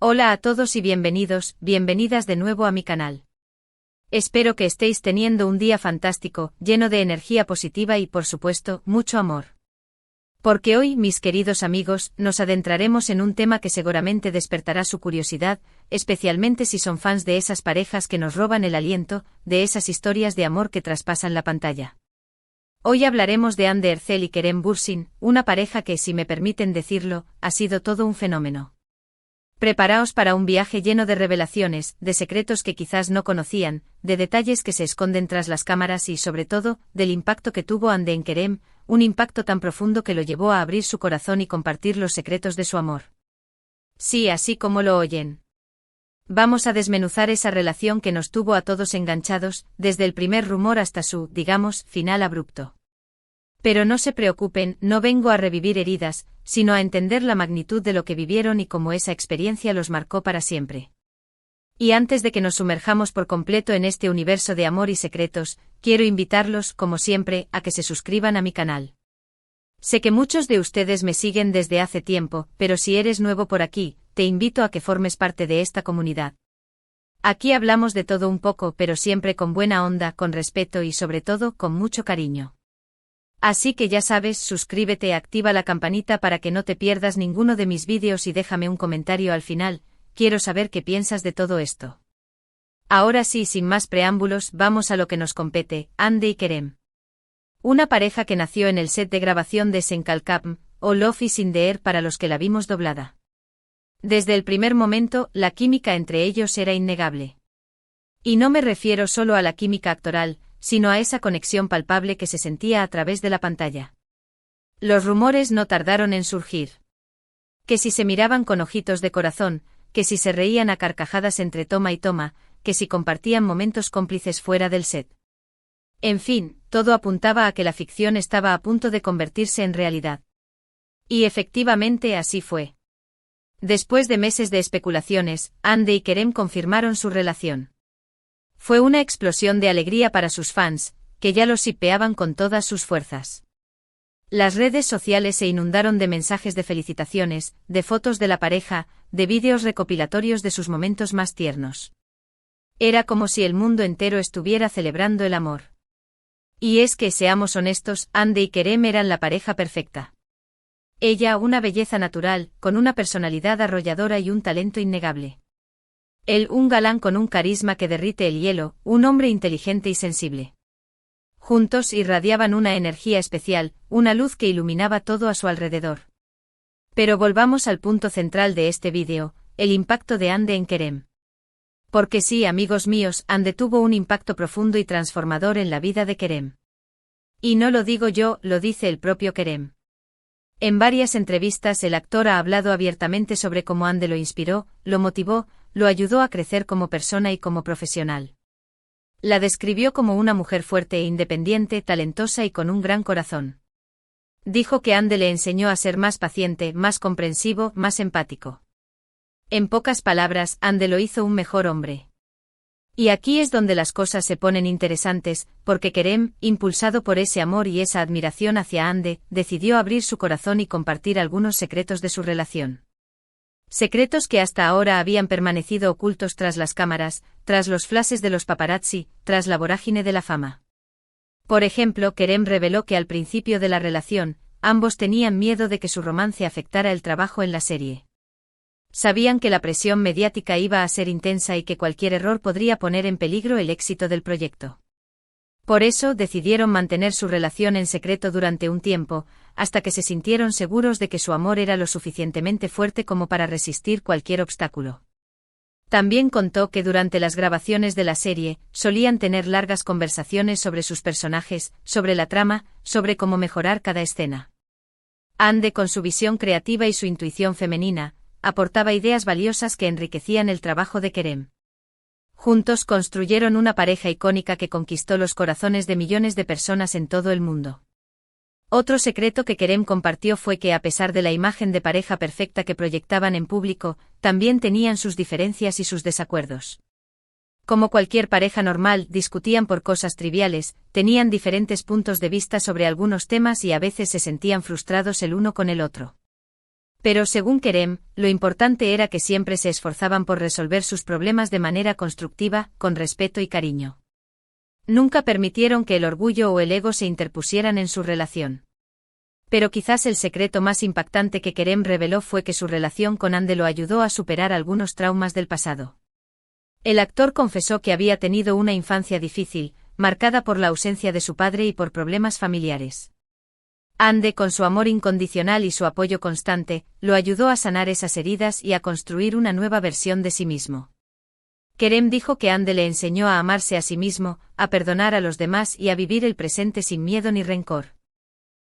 Hola a todos y bienvenidos, bienvenidas de nuevo a mi canal. Espero que estéis teniendo un día fantástico, lleno de energía positiva y por supuesto, mucho amor. Porque hoy, mis queridos amigos, nos adentraremos en un tema que seguramente despertará su curiosidad, especialmente si son fans de esas parejas que nos roban el aliento, de esas historias de amor que traspasan la pantalla. Hoy hablaremos de Hande Erçel y Kerem Bürsin, una pareja que, si me permiten decirlo, ha sido todo un fenómeno. Preparaos para un viaje lleno de revelaciones, de secretos que quizás no conocían, de detalles que se esconden tras las cámaras y, sobre todo, del impacto que tuvo Hande en Kerem, un impacto tan profundo que lo llevó a abrir su corazón y compartir los secretos de su amor. Sí, así como lo oyen. Vamos a desmenuzar esa relación que nos tuvo a todos enganchados, desde el primer rumor hasta su, digamos, final abrupto. Pero no se preocupen, no vengo a revivir heridas, sino a entender la magnitud de lo que vivieron y cómo esa experiencia los marcó para siempre. Y antes de que nos sumerjamos por completo en este universo de amor y secretos, quiero invitarlos, como siempre, a que se suscriban a mi canal. Sé que muchos de ustedes me siguen desde hace tiempo, pero si eres nuevo por aquí, te invito a que formes parte de esta comunidad. Aquí hablamos de todo un poco, pero siempre con buena onda, con respeto y sobre todo, con mucho cariño. Así que ya sabes, suscríbete y activa la campanita para que no te pierdas ninguno de mis vídeos y déjame un comentario al final, quiero saber qué piensas de todo esto. Ahora sí, sin más preámbulos, vamos a lo que nos compete, Hande y Kerem. Una pareja que nació en el set de grabación de Sen Kalkapm, o Love is in the Air para los que la vimos doblada. Desde el primer momento, la química entre ellos era innegable. Y no me refiero solo a la química actoral, sino a esa conexión palpable que se sentía a través de la pantalla. Los rumores no tardaron en surgir. Que si se miraban con ojitos de corazón, que si se reían a carcajadas entre toma y toma, que si compartían momentos cómplices fuera del set. En fin, todo apuntaba a que la ficción estaba a punto de convertirse en realidad. Y efectivamente así fue. Después de meses de especulaciones, Hande y Kerem confirmaron su relación. Fue una explosión de alegría para sus fans, que ya los shippeaban con todas sus fuerzas. Las redes sociales se inundaron de mensajes de felicitaciones, de fotos de la pareja, de vídeos recopilatorios de sus momentos más tiernos. Era como si el mundo entero estuviera celebrando el amor. Y es que, seamos honestos, Hande y Kerem eran la pareja perfecta. Ella, una belleza natural, con una personalidad arrolladora y un talento innegable. Él, un galán con un carisma que derrite el hielo, un hombre inteligente y sensible. Juntos irradiaban una energía especial, una luz que iluminaba todo a su alrededor. Pero volvamos al punto central de este vídeo, el impacto de Hande en Kerem. Porque sí, amigos míos, Hande tuvo un impacto profundo y transformador en la vida de Kerem. Y no lo digo yo, lo dice el propio Kerem. En varias entrevistas el actor ha hablado abiertamente sobre cómo Hande lo inspiró, lo motivó, lo ayudó a crecer como persona y como profesional. La describió como una mujer fuerte e independiente, talentosa y con un gran corazón. Dijo que Hande le enseñó a ser más paciente, más comprensivo, más empático. En pocas palabras, Hande lo hizo un mejor hombre. Y aquí es donde las cosas se ponen interesantes, porque Kerem, impulsado por ese amor y esa admiración hacia Hande, decidió abrir su corazón y compartir algunos secretos de su relación. Secretos que hasta ahora habían permanecido ocultos tras las cámaras, tras los flashes de los paparazzi, tras la vorágine de la fama. Por ejemplo, Kerem reveló que al principio de la relación, ambos tenían miedo de que su romance afectara el trabajo en la serie. Sabían que la presión mediática iba a ser intensa y que cualquier error podría poner en peligro el éxito del proyecto. Por eso decidieron mantener su relación en secreto durante un tiempo, hasta que se sintieron seguros de que su amor era lo suficientemente fuerte como para resistir cualquier obstáculo. También contó que durante las grabaciones de la serie, solían tener largas conversaciones sobre sus personajes, sobre la trama, sobre cómo mejorar cada escena. Hande, con su visión creativa y su intuición femenina, aportaba ideas valiosas que enriquecían el trabajo de Kerem. Juntos construyeron una pareja icónica que conquistó los corazones de millones de personas en todo el mundo. Otro secreto que Kerem compartió fue que a pesar de la imagen de pareja perfecta que proyectaban en público, también tenían sus diferencias y sus desacuerdos. Como cualquier pareja normal, discutían por cosas triviales, tenían diferentes puntos de vista sobre algunos temas y a veces se sentían frustrados el uno con el otro. Pero según Kerem, lo importante era que siempre se esforzaban por resolver sus problemas de manera constructiva, con respeto y cariño. Nunca permitieron que el orgullo o el ego se interpusieran en su relación. Pero quizás el secreto más impactante que Kerem reveló fue que su relación con Hande lo ayudó a superar algunos traumas del pasado. El actor confesó que había tenido una infancia difícil, marcada por la ausencia de su padre y por problemas familiares. Hande, con su amor incondicional y su apoyo constante, lo ayudó a sanar esas heridas y a construir una nueva versión de sí mismo. Kerem dijo que Hande le enseñó a amarse a sí mismo, a perdonar a los demás y a vivir el presente sin miedo ni rencor.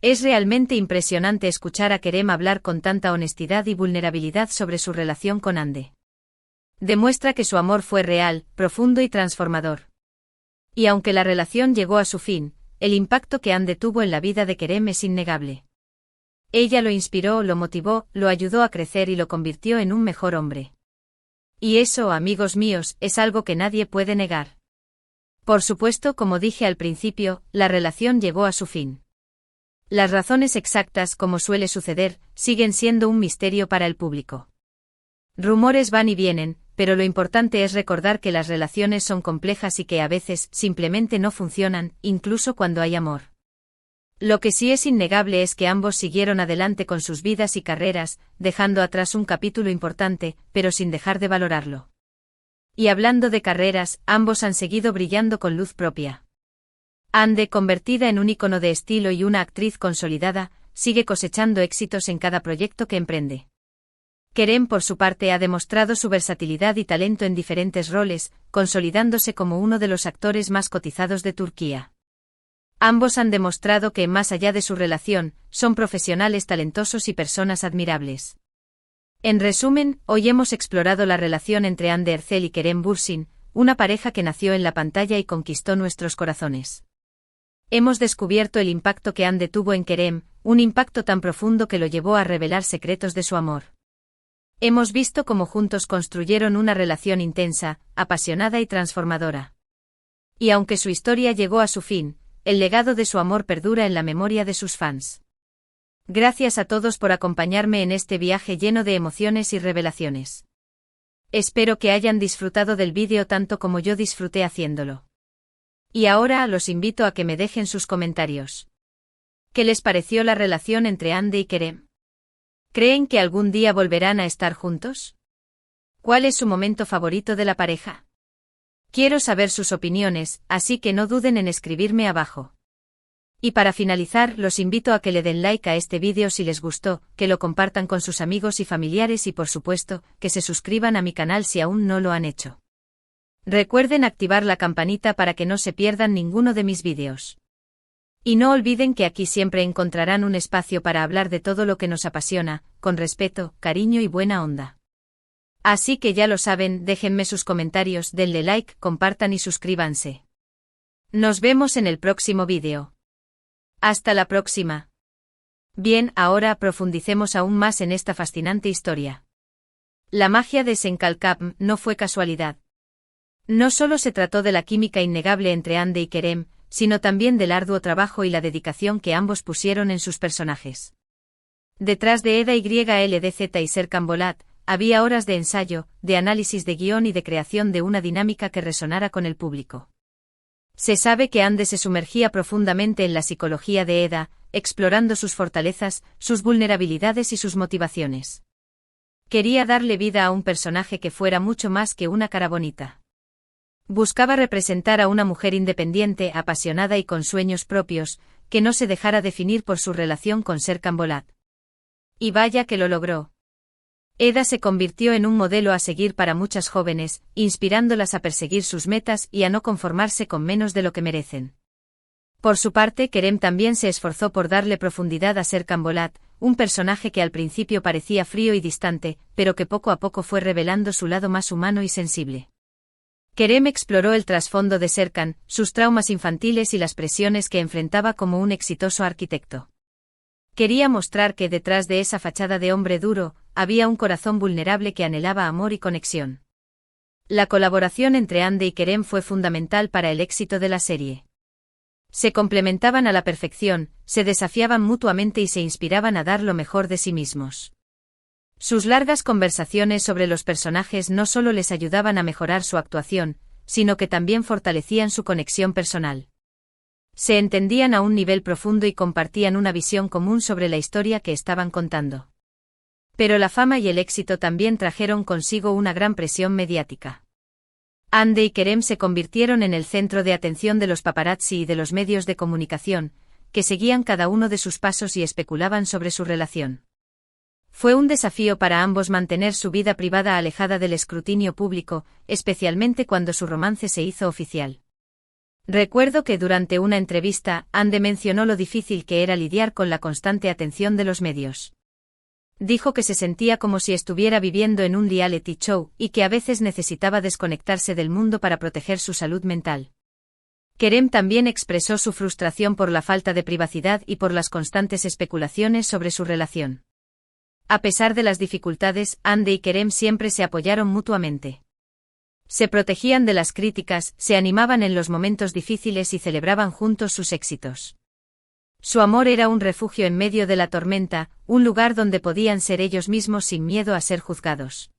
Es realmente impresionante escuchar a Kerem hablar con tanta honestidad y vulnerabilidad sobre su relación con Hande. Demuestra que su amor fue real, profundo y transformador. Y aunque la relación llegó a su fin, el impacto que Hande tuvo en la vida de Kerem es innegable. Ella lo inspiró, lo motivó, lo ayudó a crecer y lo convirtió en un mejor hombre. Y eso, amigos míos, es algo que nadie puede negar. Por supuesto, como dije al principio, la relación llegó a su fin. Las razones exactas, como suele suceder, siguen siendo un misterio para el público. Rumores van y vienen, pero lo importante es recordar que las relaciones son complejas y que a veces simplemente no funcionan, incluso cuando hay amor. Lo que sí es innegable es que ambos siguieron adelante con sus vidas y carreras, dejando atrás un capítulo importante, pero sin dejar de valorarlo. Y hablando de carreras, ambos han seguido brillando con luz propia. Hande, convertida en un ícono de estilo y una actriz consolidada, sigue cosechando éxitos en cada proyecto que emprende. Kerem, por su parte, ha demostrado su versatilidad y talento en diferentes roles, consolidándose como uno de los actores más cotizados de Turquía. Ambos han demostrado que, más allá de su relación, son profesionales talentosos y personas admirables. En resumen, hoy hemos explorado la relación entre Hande Erçel y Kerem Bürsin, una pareja que nació en la pantalla y conquistó nuestros corazones. Hemos descubierto el impacto que Hande tuvo en Kerem, un impacto tan profundo que lo llevó a revelar secretos de su amor. Hemos visto cómo juntos construyeron una relación intensa, apasionada y transformadora. Y aunque su historia llegó a su fin, el legado de su amor perdura en la memoria de sus fans. Gracias a todos por acompañarme en este viaje lleno de emociones y revelaciones. Espero que hayan disfrutado del vídeo tanto como yo disfruté haciéndolo. Y ahora los invito a que me dejen sus comentarios. ¿Qué les pareció la relación entre Hande y Kerem? ¿Creen que algún día volverán a estar juntos? ¿Cuál es su momento favorito de la pareja? Quiero saber sus opiniones, así que no duden en escribirme abajo. Y para finalizar, los invito a que le den like a este vídeo si les gustó, que lo compartan con sus amigos y familiares y por supuesto, que se suscriban a mi canal si aún no lo han hecho. Recuerden activar la campanita para que no se pierdan ninguno de mis vídeos. Y no olviden que aquí siempre encontrarán un espacio para hablar de todo lo que nos apasiona, con respeto, cariño y buena onda. Así que ya lo saben, déjenme sus comentarios, denle like, compartan y suscríbanse. Nos vemos en el próximo vídeo. Hasta la próxima. Bien, ahora profundicemos aún más en esta fascinante historia. La magia de Senkalkapm no fue casualidad. No solo se trató de la química innegable entre Hande y Kerem, sino también del arduo trabajo y la dedicación que ambos pusieron en sus personajes. Detrás de Eda YLDZ y Serkan Bolat, había horas de ensayo, de análisis de guión y de creación de una dinámica que resonara con el público. Se sabe que Hande se sumergía profundamente en la psicología de Eda, explorando sus fortalezas, sus vulnerabilidades y sus motivaciones. Quería darle vida a un personaje que fuera mucho más que una cara bonita. Buscaba representar a una mujer independiente, apasionada y con sueños propios, que no se dejara definir por su relación con Serkan Bolat. Y vaya que lo logró. Eda se convirtió en un modelo a seguir para muchas jóvenes, inspirándolas a perseguir sus metas y a no conformarse con menos de lo que merecen. Por su parte, Kerem también se esforzó por darle profundidad a Serkan Bolat, un personaje que al principio parecía frío y distante, pero que poco a poco fue revelando su lado más humano y sensible. Kerem exploró el trasfondo de Serkan, sus traumas infantiles y las presiones que enfrentaba como un exitoso arquitecto. Quería mostrar que detrás de esa fachada de hombre duro, había un corazón vulnerable que anhelaba amor y conexión. La colaboración entre Hande y Kerem fue fundamental para el éxito de la serie. Se complementaban a la perfección, se desafiaban mutuamente y se inspiraban a dar lo mejor de sí mismos. Sus largas conversaciones sobre los personajes no solo les ayudaban a mejorar su actuación, sino que también fortalecían su conexión personal. Se entendían a un nivel profundo y compartían una visión común sobre la historia que estaban contando. Pero la fama y el éxito también trajeron consigo una gran presión mediática. Hande y Kerem se convirtieron en el centro de atención de los paparazzi y de los medios de comunicación, que seguían cada uno de sus pasos y especulaban sobre su relación. Fue un desafío para ambos mantener su vida privada alejada del escrutinio público, especialmente cuando su romance se hizo oficial. Recuerdo que durante una entrevista, Hande mencionó lo difícil que era lidiar con la constante atención de los medios. Dijo que se sentía como si estuviera viviendo en un reality show y que a veces necesitaba desconectarse del mundo para proteger su salud mental. Kerem también expresó su frustración por la falta de privacidad y por las constantes especulaciones sobre su relación. A pesar de las dificultades, Hande y Kerem siempre se apoyaron mutuamente. Se protegían de las críticas, se animaban en los momentos difíciles y celebraban juntos sus éxitos. Su amor era un refugio en medio de la tormenta, un lugar donde podían ser ellos mismos sin miedo a ser juzgados.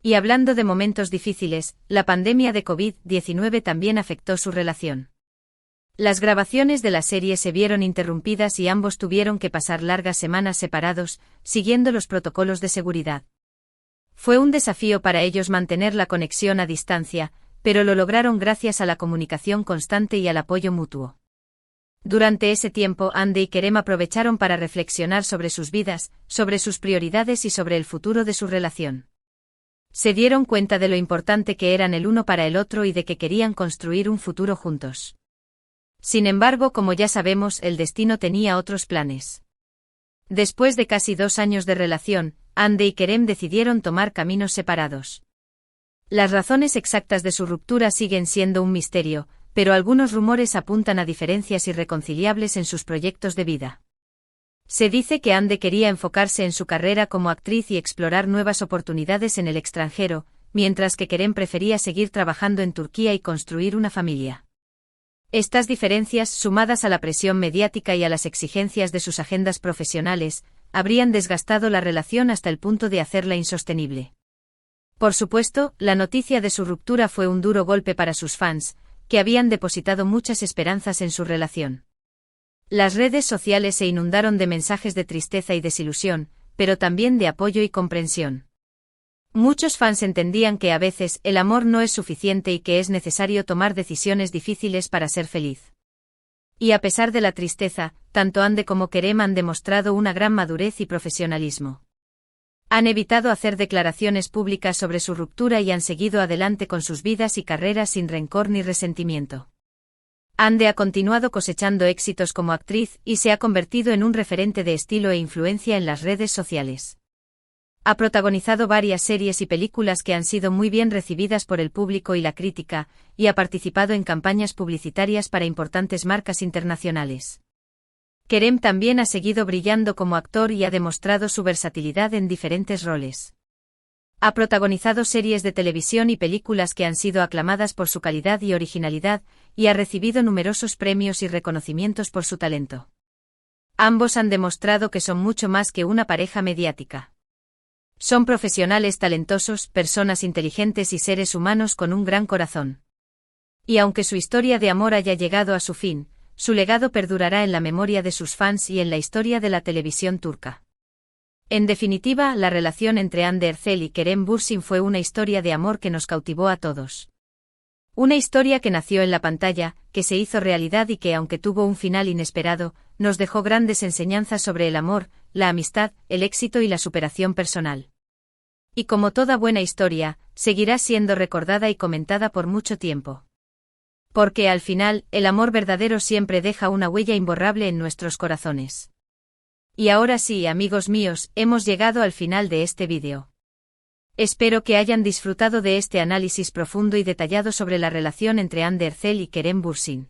Y hablando de momentos difíciles, la pandemia de COVID-19 también afectó su relación. Las grabaciones de la serie se vieron interrumpidas y ambos tuvieron que pasar largas semanas separados, siguiendo los protocolos de seguridad. Fue un desafío para ellos mantener la conexión a distancia, pero lo lograron gracias a la comunicación constante y al apoyo mutuo. Durante ese tiempo, Hande y Kerem aprovecharon para reflexionar sobre sus vidas, sobre sus prioridades y sobre el futuro de su relación. Se dieron cuenta de lo importante que eran el uno para el otro y de que querían construir un futuro juntos. Sin embargo, como ya sabemos, el destino tenía otros planes. Después de casi 2 años de relación, Hande y Kerem decidieron tomar caminos separados. Las razones exactas de su ruptura siguen siendo un misterio, pero algunos rumores apuntan a diferencias irreconciliables en sus proyectos de vida. Se dice que Hande quería enfocarse en su carrera como actriz y explorar nuevas oportunidades en el extranjero, mientras que Kerem prefería seguir trabajando en Turquía y construir una familia. Estas diferencias, sumadas a la presión mediática y a las exigencias de sus agendas profesionales, habrían desgastado la relación hasta el punto de hacerla insostenible. Por supuesto, la noticia de su ruptura fue un duro golpe para sus fans, que habían depositado muchas esperanzas en su relación. Las redes sociales se inundaron de mensajes de tristeza y desilusión, pero también de apoyo y comprensión. Muchos fans entendían que a veces el amor no es suficiente y que es necesario tomar decisiones difíciles para ser feliz. Y a pesar de la tristeza, tanto Hande como Kerem han demostrado una gran madurez y profesionalismo. Han evitado hacer declaraciones públicas sobre su ruptura y han seguido adelante con sus vidas y carreras sin rencor ni resentimiento. Hande ha continuado cosechando éxitos como actriz y se ha convertido en un referente de estilo e influencia en las redes sociales. Ha protagonizado varias series y películas que han sido muy bien recibidas por el público y la crítica, y ha participado en campañas publicitarias para importantes marcas internacionales. Kerem también ha seguido brillando como actor y ha demostrado su versatilidad en diferentes roles. Ha protagonizado series de televisión y películas que han sido aclamadas por su calidad y originalidad, y ha recibido numerosos premios y reconocimientos por su talento. Ambos han demostrado que son mucho más que una pareja mediática. Son profesionales talentosos, personas inteligentes y seres humanos con un gran corazón. Y aunque su historia de amor haya llegado a su fin, su legado perdurará en la memoria de sus fans y en la historia de la televisión turca. En definitiva, la relación entre Hande Erçel y Kerem Bürsin fue una historia de amor que nos cautivó a todos. Una historia que nació en la pantalla, que se hizo realidad y que, aunque tuvo un final inesperado, nos dejó grandes enseñanzas sobre el amor, la amistad, el éxito y la superación personal. Y como toda buena historia, seguirá siendo recordada y comentada por mucho tiempo. Porque al final, el amor verdadero siempre deja una huella imborrable en nuestros corazones. Y ahora sí, amigos míos, hemos llegado al final de este vídeo. Espero que hayan disfrutado de este análisis profundo y detallado sobre la relación entre Hande Erçel y Kerem Bürsin.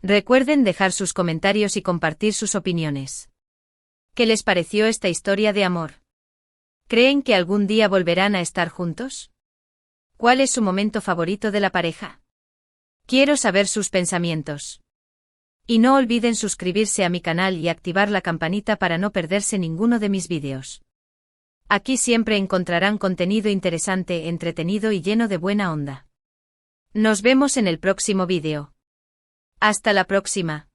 Recuerden dejar sus comentarios y compartir sus opiniones. ¿Qué les pareció esta historia de amor? ¿Creen que algún día volverán a estar juntos? ¿Cuál es su momento favorito de la pareja? Quiero saber sus pensamientos. Y no olviden suscribirse a mi canal y activar la campanita para no perderse ninguno de mis vídeos. Aquí siempre encontrarán contenido interesante, entretenido y lleno de buena onda. Nos vemos en el próximo vídeo. Hasta la próxima.